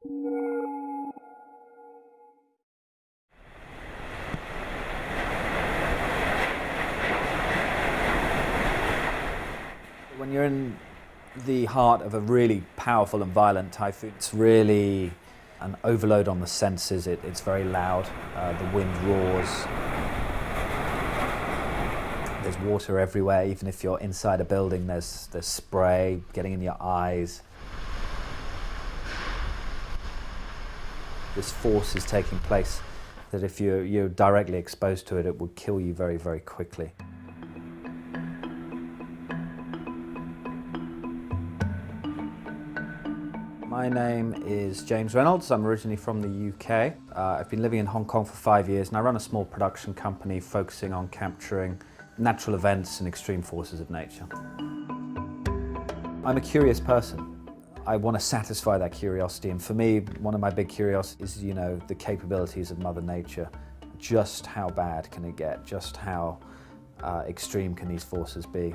When you're in the heart of a really powerful and violent typhoon, it's really an overload on the senses. It's very loud, the wind roars, there's water everywhere. Even if you're inside a building, there's spray getting in your eyes. This force is taking place that if you're directly exposed to it, it would kill you very, very quickly. My name is James Reynolds. I'm originally from the UK. I've been living in Hong Kong for 5 years, and I run a small production company focusing on capturing natural events and extreme forces of nature. I'm a curious person. I want to satisfy that curiosity, and for me, one of my big curiosities is, the capabilities of Mother Nature. Just how bad can it get? Just how extreme can these forces be?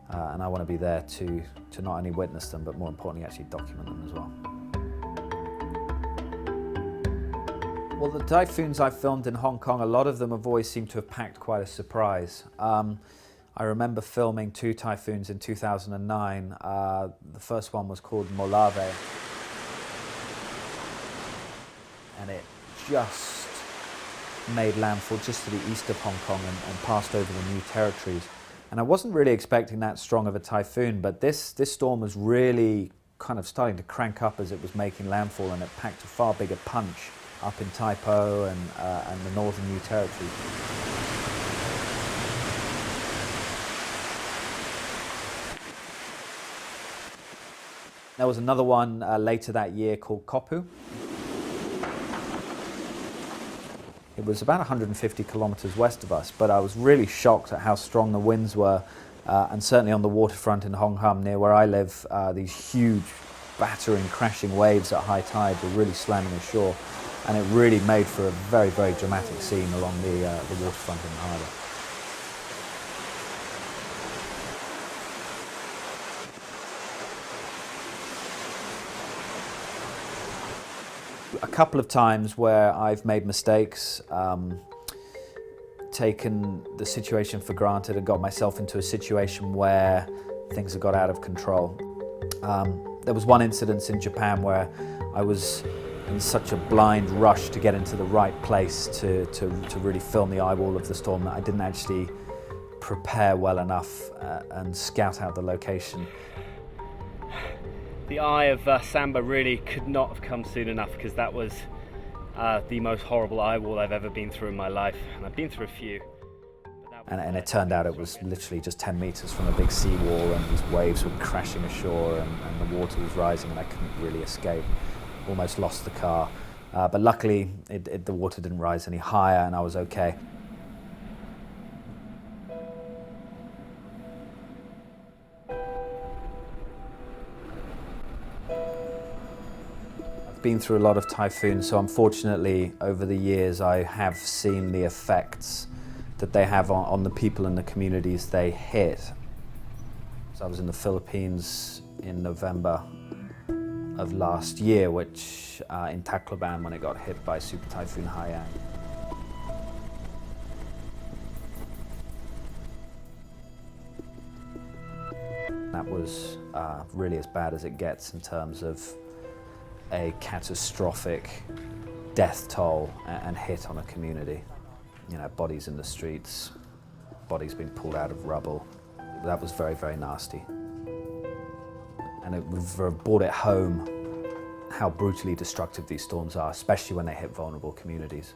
And I want to be there to not only witness them, but more importantly, actually document them as well. Well, the typhoons I've filmed in Hong Kong, a lot of them have always seemed to have packed quite a surprise. I remember filming 2 typhoons in 2009. The first one was called Molave, and it just made landfall just to the east of Hong Kong and passed over the new territories. And I wasn't really expecting that strong of a typhoon, but this storm was really kind of starting to crank up as it was making landfall, and it packed a far bigger punch up in Typhoon and the northern New Territories. There was another one later that year called Kopu. It was about 150 kilometers west of us, but I was really shocked at how strong the winds were, and certainly on the waterfront in Hong Kong, near where I live, these huge, battering, crashing waves at high tide were really slamming ashore, and it really made for a very, very dramatic scene along the waterfront in the harbour. A couple of times where I've made mistakes, taken the situation for granted and got myself into a situation where things have got out of control. There was one incident in Japan where I was in such a blind rush to get into the right place to really film the eyewall of the storm that I didn't actually prepare well enough and scout out the location. The eye of Samba really could not have come soon enough, because that was the most horrible eye wall I've ever been through in my life, and I've been through a few. And it turned out it was literally just 10 metres from a big seawall, and these waves were crashing ashore, and the water was rising, and I couldn't really escape. Almost lost the car, but luckily the water didn't rise any higher, and I was okay. Been through a lot of typhoons, so unfortunately over the years I have seen the effects that they have on the people and the communities they hit. So I was in the Philippines in November of last year, which in Tacloban, when it got hit by Super Typhoon Haiyan. That was really as bad as it gets in terms of a catastrophic death toll and hit on a community. Bodies in the streets, bodies being pulled out of rubble. That was very, very nasty. And it brought it home how brutally destructive these storms are, especially when they hit vulnerable communities.